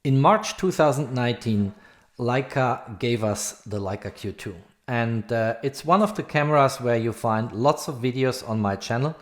In March 2019, Leica gave us the Leica Q2, and it's one of the cameras where you find lots of videos on my channel.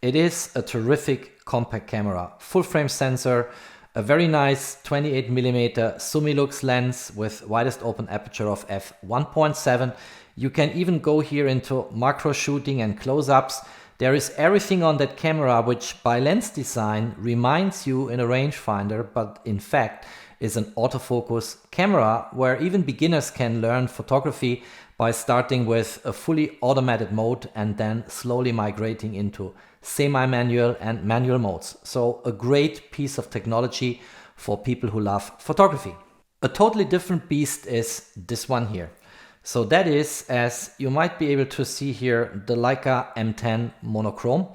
It is a terrific compact camera, full frame sensor, a very nice 28mm Summilux lens with widest open aperture of f1.7. You can even go here into macro shooting and close-ups. There is everything on that camera which by lens design reminds you in a rangefinder, but in fact is an autofocus camera where even beginners can learn photography by starting with a fully automated mode and then slowly migrating into semi-manual and manual modes. So a great piece of technology for people who love photography. A totally different beast is this one here. So that is, as you might be able to see here, the Leica M10 Monochrom.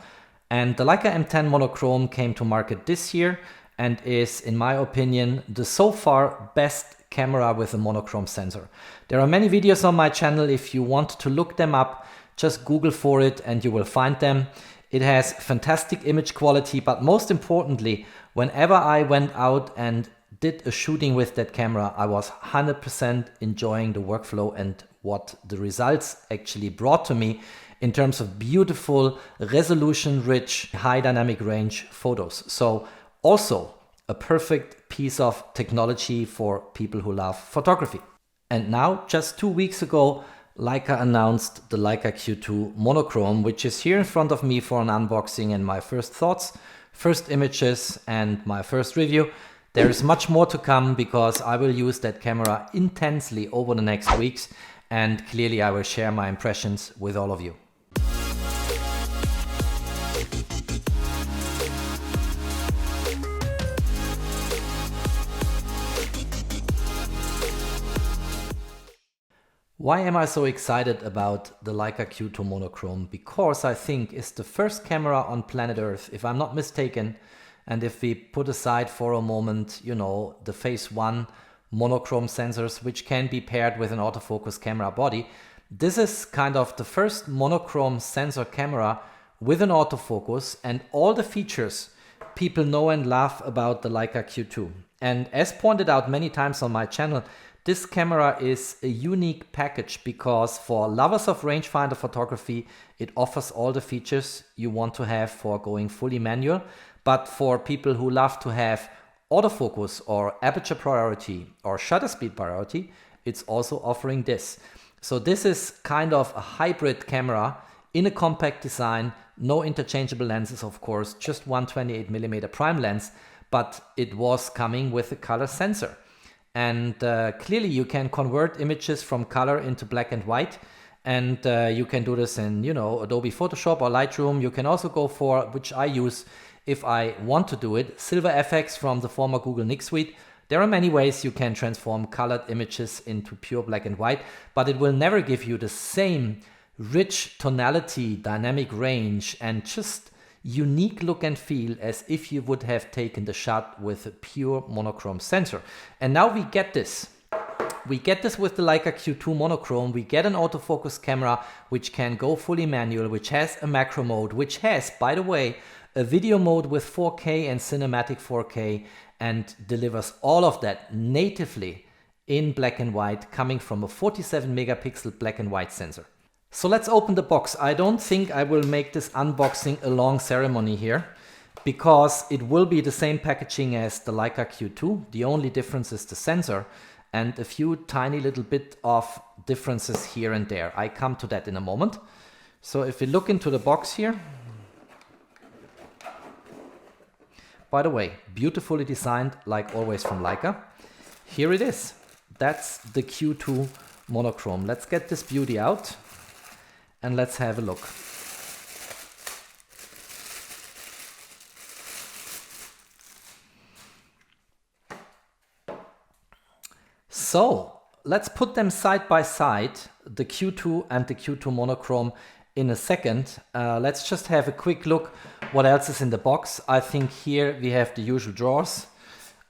And the Leica M10 Monochrom came to market this year and is, in my opinion, the so far best camera with a monochrome sensor. There are many videos on my channel. If you want to look them up, just Google for it and you will find them. It has fantastic image quality, but most importantly, whenever I went out and did a shooting with that camera, I was 100% enjoying the workflow and what the results actually brought to me in terms of beautiful, resolution-rich, high dynamic range photos. So also a perfect piece of technology for people who love photography. And now, just 2 weeks ago, Leica announced the Leica Q2 Monochrom, which is here in front of me for an unboxing and my first thoughts, first images and my first review. There is much more to come because I will use that camera intensely over the next weeks, and clearly I will share my impressions with all of you. Why am I so excited about the Leica Q2 Monochrom? Because I think it's the first camera on planet Earth, if I'm not mistaken, and if we put aside for a moment, you know, the phase 1 monochrome sensors, which can be paired with an autofocus camera body, this is kind of the first monochrome sensor camera with an autofocus and all the features people know and love about the Leica Q2. And as pointed out many times on my channel, this camera is a unique package because for lovers of rangefinder photography, it offers all the features you want to have for going fully manual. But for people who love to have autofocus or aperture priority or shutter speed priority, it's also offering this. So this is kind of a hybrid camera in a compact design, no interchangeable lenses, of course, just one 28mm prime lens, but it was coming with a color sensor. And clearly you can convert images from color into black and white. And you can do this in, you know, Adobe Photoshop or Lightroom. You can also go for, which I use if I want to do it, Silver FX from the former Google Nik Suite. There are many ways you can transform colored images into pure black and white, but it will never give you the same rich tonality, dynamic range, and just unique look and feel as if you would have taken the shot with a pure monochrome sensor. And now we get this. We get this with the Leica Q2 Monochrom. We get an autofocus camera which can go fully manual, which has a macro mode, which has, by the way, a video mode with 4K and cinematic 4K, and delivers all of that natively in black and white, coming from a 47 megapixel black and white sensor. So let's open the box. I don't think I will make this unboxing a long ceremony here, because it will be the same packaging as the Leica Q2. The only difference is the sensor and a few tiny little bit of differences here and there. I come to that in a moment. So if we look into the box here, by the way, beautifully designed like always from Leica. Here it is. That's the Q2 Monochrom. Let's get this beauty out and let's have a look. So let's put them side by side, the Q2 and the Q2 Monochrom, in a second. Let's just have a quick look what else is in the box. I think here we have the usual drawers.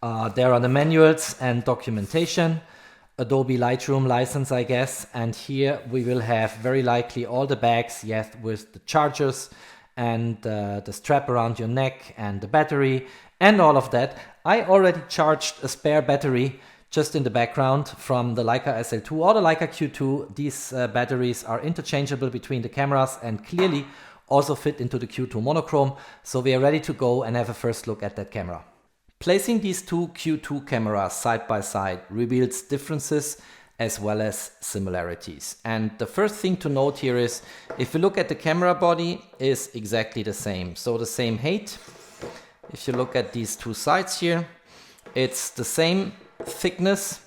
There are the manuals and documentation, Adobe Lightroom license, I guess. And here we will have very likely all the bags, yes, with the chargers and the strap around your neck and the battery and all of that, I already charged a spare battery just in the background from the Leica SL2 or the Leica Q2. These batteries are interchangeable between the cameras and clearly also fit into the Q2 Monochrome. So we are ready to go and have a first look at that camera. Placing these two Q2 cameras side by side reveals differences as well as similarities. And the first thing to note here is, if you look at the camera body, is exactly the same. So the same height. If you look at these two sides here, it's the same thickness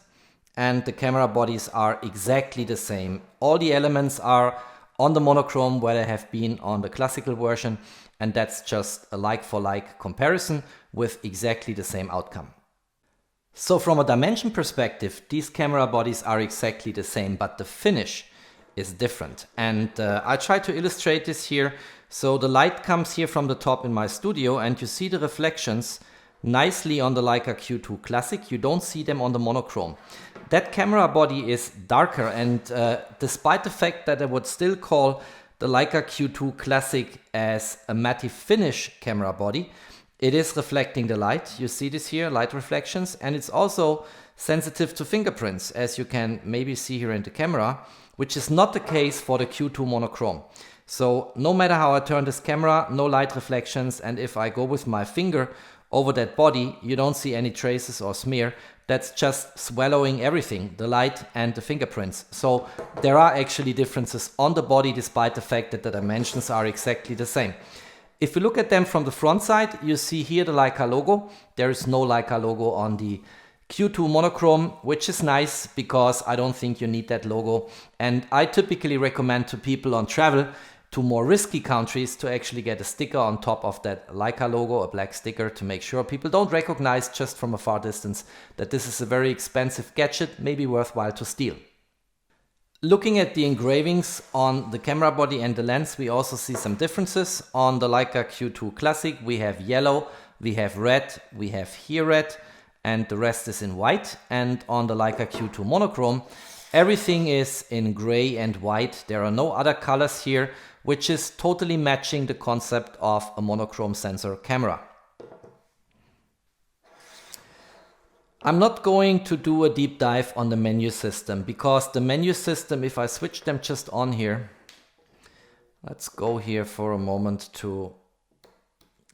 and the camera bodies are exactly the same. All the elements are on the monochrome where they have been on the classical version, and that's just a like-for-like comparison with exactly the same outcome. So from a dimension perspective, these camera bodies are exactly the same, but the finish is different. And I try to illustrate this here. So the light comes here from the top in my studio and you see the reflections nicely on the Leica Q2 Classic. You don't see them on the monochrome. That camera body is darker, and despite the fact that I would still call the Leica Q2 Classic as a matte finish camera body, it is reflecting the light. You see this here, light reflections, and it's also sensitive to fingerprints, as you can maybe see here in the camera, which is not the case for the Q2 Monochrome. So no matter how I turn this camera, no light reflections, and if I go with my finger over that body, you don't see any traces or smear. That's just swallowing everything, the light and the fingerprints. So there are actually differences on the body despite the fact that the dimensions are exactly the same. If you look at them from the front side, you see here the Leica logo. There is no Leica logo on the Q2 Monochrome, which is nice because I don't think you need that logo. And I typically recommend to people on travel to more risky countries to actually get a sticker on top of that Leica logo, a black sticker, to make sure people don't recognize just from a far distance that this is a very expensive gadget, maybe worthwhile to steal. Looking at the engravings on the camera body and the lens, we also see some differences. On the Leica Q2 Classic, we have yellow, we have red, we have here red, and the rest is in white. And on the Leica Q2 Monochrome, everything is in gray and white. There are no other colors here, which is totally matching the concept of a monochrome sensor camera. I'm not going to do a deep dive on the menu system, because the menu system, if I switch them just on here, let's go here for a moment to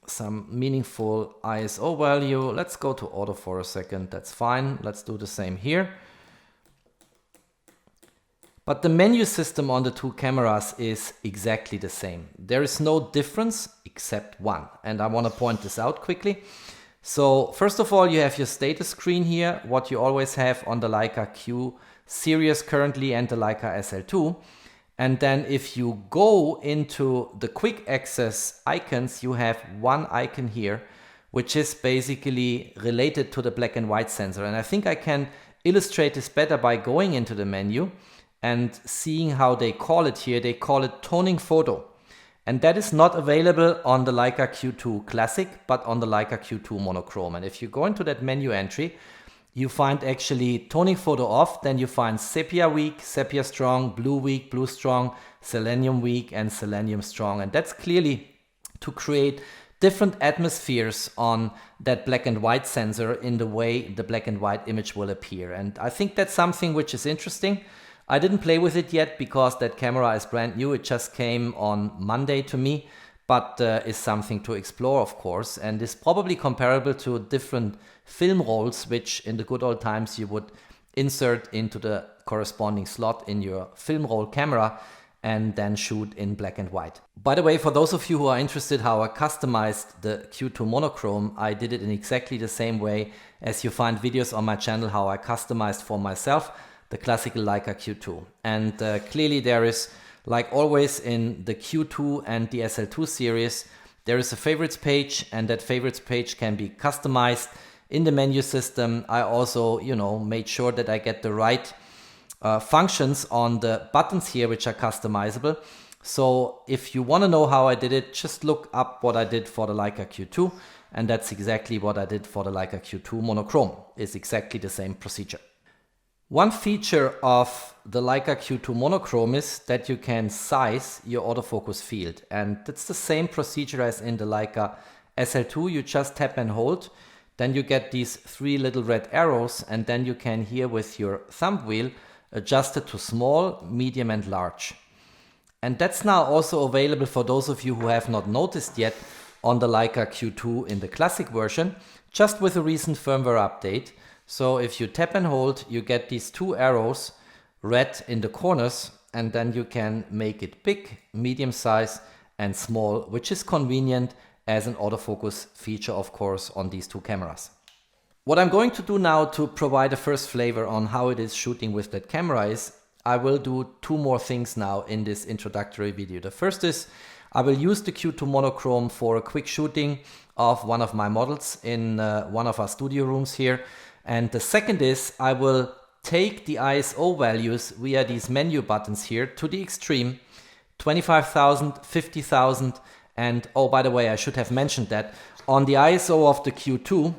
some meaningful ISO value. Let's go to auto for a second. That's fine. Let's do the same here. But the menu system on the two cameras is exactly the same. There is no difference except one. And I want to point this out quickly. So first of all, you have your status screen here, what you always have on the Leica Q series currently and the Leica SL2. And then if you go into the quick access icons, you have one icon here, which is basically related to the black and white sensor. And I think I can illustrate this better by going into the menu and seeing how they call it here. They call it toning photo. And that is not available on the Leica Q2 Classic, but on the Leica Q2 Monochrome. And if you go into that menu entry, you find actually toning photo off, then you find sepia weak, sepia strong, blue weak, blue strong, selenium weak, and selenium strong. And that's clearly to create different atmospheres on that black and white sensor in the way the black and white image will appear. And I think that's something which is interesting. I didn't play with it yet because that camera is brand new. It just came on Monday to me, but is something to explore, of course, and is probably comparable to different film rolls, which in the good old times you would insert into the corresponding slot in your film roll camera and then shoot in black and white. By the way, for those of you who are interested how I customized the Q2 Monochrome, I did it in exactly the same way as you find videos on my channel how I customized for myself the classical Leica Q2. And clearly there is, like always in the Q2 and the SL2 series, there is a favorites page, and that favorites page can be customized in the menu system. I also, made sure that I get the right functions on the buttons here, which are customizable. So if you want to know how I did it, just look up what I did for the Leica Q2, and that's exactly what I did for the Leica Q2 Monochrome. It's exactly the same procedure. One feature of the Leica Q2 Monochrome is that you can size your autofocus field, and that's the same procedure as in the Leica SL2, you just tap and hold. Then you get these 3 little red arrows, and then you can here with your thumb wheel adjust it to small, medium and large. And that's now also available for those of you who have not noticed yet on the Leica Q2 in the classic version, just with a recent firmware update. So if you tap and hold, you get these 2 arrows, red in the corners, and then you can make it big, medium size and small, which is convenient as an autofocus feature, of course, on these 2 cameras. What I'm going to do now to provide a first flavor on how it is shooting with that camera is I will do 2 more things now in this introductory video. The first is I will use the Q2 Monochrom for a quick shooting of one of my models in one of our studio rooms here. And the second is I will take the ISO values via these menu buttons here to the extreme, 25,000, 50,000, and oh, by the way, I should have mentioned that on the ISO of the Q2,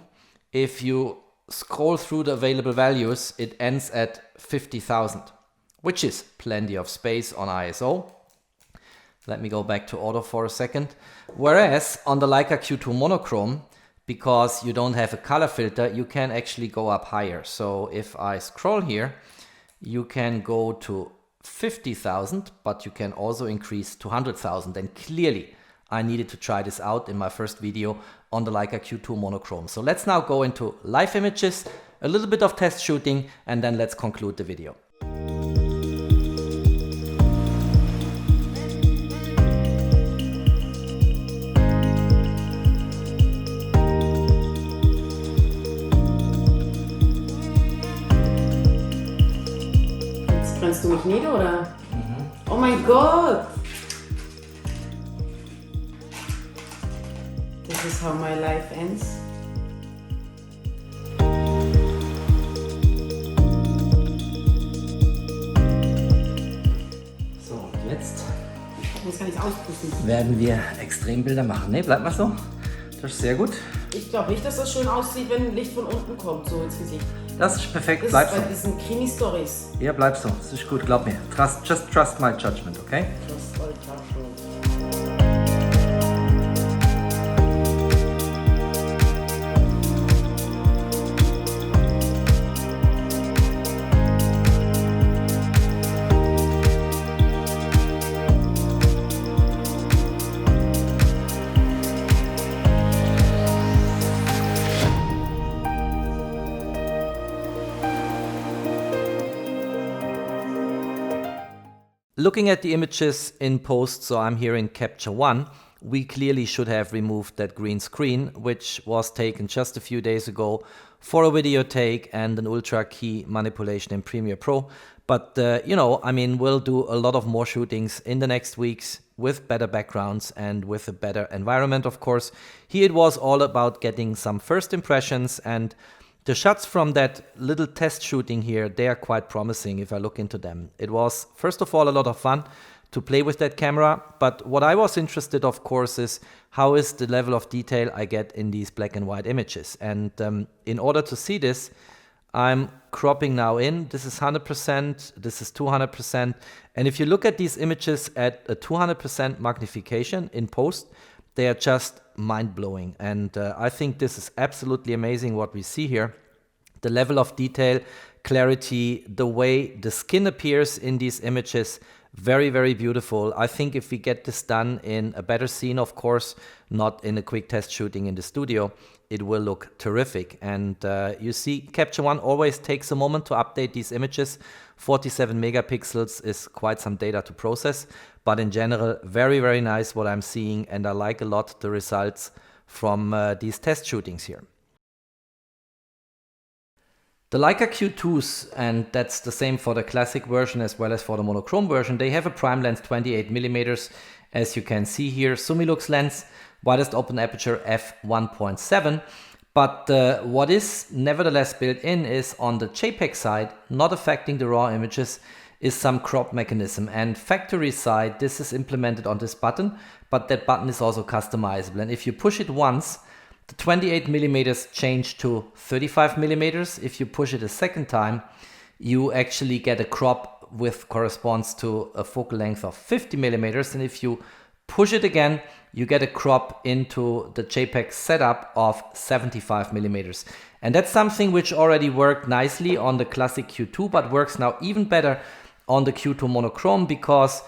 if you scroll through the available values, it ends at 50,000, which is plenty of space on ISO. Let me go back to auto for a second. Whereas on the Leica Q2 Monochrom, because you don't have a color filter, you can actually go up higher. So if I scroll here, you can go to 50,000, but you can also increase to 100,000. And clearly, I needed to try this out in my first video on the Leica Q2 Monochrom. So let's now go into live images, a little bit of test shooting, and then let's conclude the video. Jetzt brennst du mich nieder, oder? Oh mein Gott! This is how my life ends. So, und jetzt kann ich es auspusten. werden wir Extrembilder machen. Ne, bleib mal so. Das ist sehr gut. Ich glaube nicht, dass das schön aussieht, wenn Licht von unten kommt, so ins Gesicht. Das ist perfekt, Das bleib ist so. bei diesen Krimi-Stories. Ja, bleib so. Das ist gut, glaub mir. Just trust my judgment, okay? Trust all judgment. Looking at the images in post, so I'm here in Capture One, we clearly should have removed that green screen, which was taken just a few days ago for a video take and an ultra key manipulation in Premiere Pro. But, you know, I mean, we'll do a lot of more shootings in the next weeks with better backgrounds and with a better environment, of course. Here it was all about getting some first impressions, and the shots from that little test shooting here, they are quite promising if I look into them. It was, first of all, a lot of fun to play with that camera, but what I was interested, of course, is how is the level of detail I get in these black and white images. And in order to see this, I'm cropping now in. This is 100%, this is 200%. And if you look at these images at a 200% magnification in post, they are just mind-blowing. And I think this is absolutely amazing what we see here. The level of detail, clarity, the way the skin appears in these images, very, very beautiful. I think if we get this done in a better scene, of course, not in a quick test shooting in the studio, it will look terrific. And you see, Capture One always takes a moment to update these images. 47 megapixels is quite some data to process, but in general, very, very nice what I'm seeing, and I like a lot the results from these test shootings here. The Leica Q2s, and that's the same for the classic version as well as for the monochrome version, they have a prime lens 28mm, as you can see here, Summilux lens, widest open aperture f1.7. But what is nevertheless built in is on the JPEG side, not affecting the raw images, is some crop mechanism. And factory side, this is implemented on this button, but that button is also customizable. And if you push it once, the 28mm change to 35mm. If you push it a second time, you actually get a crop with corresponds to a focal length of 50mm. And if you push it again, you get a crop into the JPEG setup of 75 millimeters. And that's something which already worked nicely on the classic Q2, but works now even better on the Q2 Monochrom, because,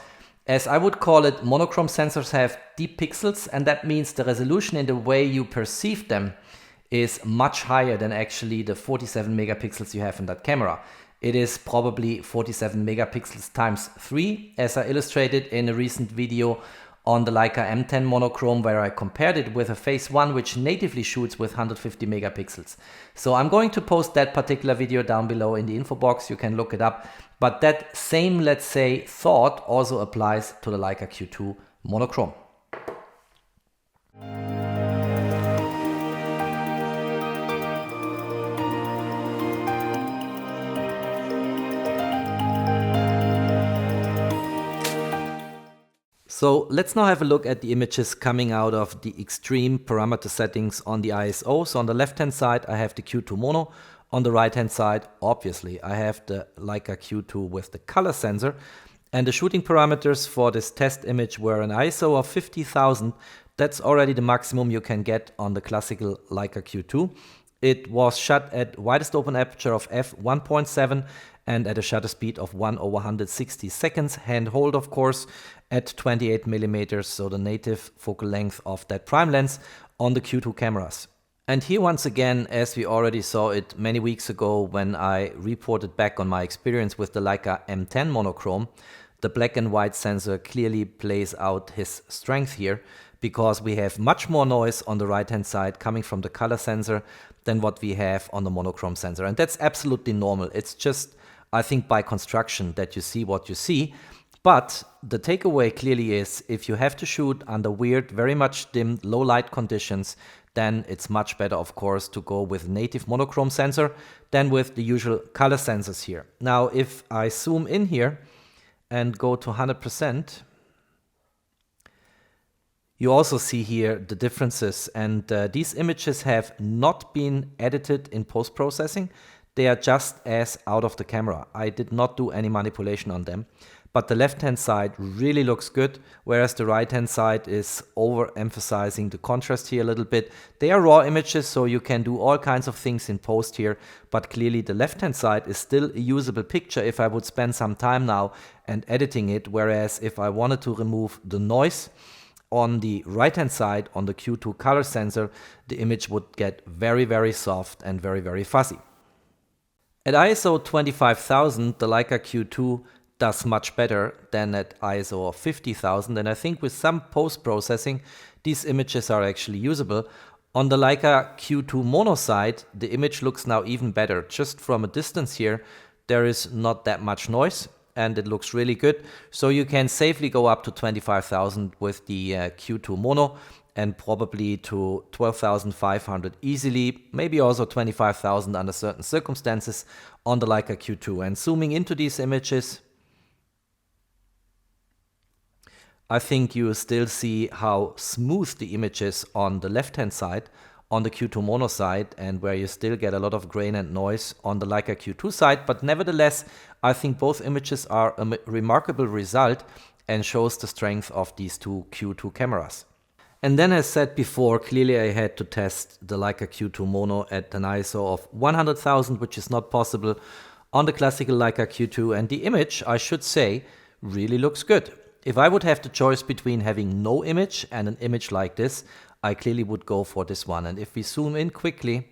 as I would call it, monochrome sensors have deep pixels, and that means the resolution in the way you perceive them is much higher than actually the 47 megapixels you have in that camera. It is probably 47 megapixels times 3, as I illustrated in a recent video on the Leica M10 monochrome, where I compared it with a Phase 1 which natively shoots with 150 megapixels. So I'm going to post that particular video down below in the info box, you can look it up. But that same, let's say, thought also applies to the Leica Q2 Monochrom. So let's now have a look at the images coming out of the extreme parameter settings on the ISO. So on the left hand side I have the Q2 Mono, on the right hand side obviously I have the Leica Q2 with the color sensor, and the shooting parameters for this test image were an ISO of 50,000. That's already the maximum you can get on the classical Leica Q2. It was shot at widest open aperture of f1.7 and at a shutter speed of 1/160 seconds, handhold of course, at 28 millimeters, so the native focal length of that prime lens on the Q2 cameras. And here once again, as we already saw it many weeks ago when I reported back on my experience with the Leica M10 monochrome, the black and white sensor clearly plays out his strength here, because we have much more noise on the right hand side coming from the color sensor than what we have on the monochrome sensor. And that's absolutely normal. It's just, I think, by construction that you see what you see. But the takeaway clearly is, if you have to shoot under weird, very much dimmed, low light conditions, then it's much better, of course, to go with native monochrome sensor than with the usual color sensors here. Now, if I zoom in here and go to 100%, you also see here the differences, and these images have not been edited in post-processing. They are just as out of the camera. I did not do any manipulation on them. But the left-hand side really looks good, whereas the right-hand side is overemphasizing the contrast here a little bit. They are raw images, so you can do all kinds of things in post here, but clearly the left-hand side is still a usable picture if I would spend some time now and editing it, whereas if I wanted to remove the noise on the right-hand side on the Q2 color sensor, the image would get very, very soft and very, very fuzzy. At ISO 25,000, the Leica Q2 does much better than at ISO of 50,000, and I think with some post-processing these images are actually usable. On the Leica Q2 Mono side, the image looks now even better. Just from a distance here, there is not that much noise and it looks really good. So you can safely go up to 25,000 with the Q2 Mono, and probably to 12,500 easily, maybe also 25,000 under certain circumstances on the Leica Q2. And zooming into these images, I think you still see how smooth the image is on the left-hand side, on the Q2 Mono side, and where you still get a lot of grain and noise on the Leica Q2 side. But nevertheless, I think both images are a remarkable result and shows the strength of these two Q2 cameras. And then, as said before, clearly I had to test the Leica Q2 Mono at an ISO of 100,000, which is not possible on the classical Leica Q2, and the image, I should say, really looks good. If I would have the choice between having no image and an image like this, I clearly would go for this one. And if we zoom in quickly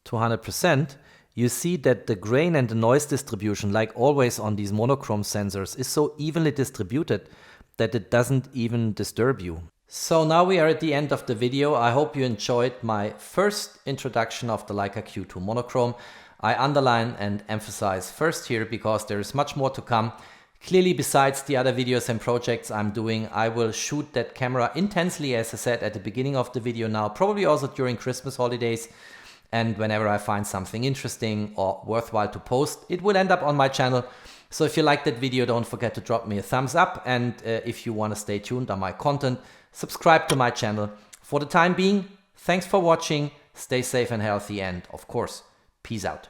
to 100%, you see that the grain and the noise distribution, like always on these monochrome sensors, is so evenly distributed that it doesn't even disturb you. So now we are at the end of the video. I hope you enjoyed my first introduction of the Leica Q2 Monochrome. I underline and emphasize first here because there is much more to come. Clearly, besides the other videos and projects I'm doing, I will shoot that camera intensely, as I said at the beginning of the video now, probably also during Christmas holidays. And whenever I find something interesting or worthwhile to post, it will end up on my channel. So if you like that video, don't forget to drop me a thumbs up. And if you want to stay tuned on my content, subscribe to my channel. For the time being, thanks for watching, stay safe and healthy, and of course, peace out.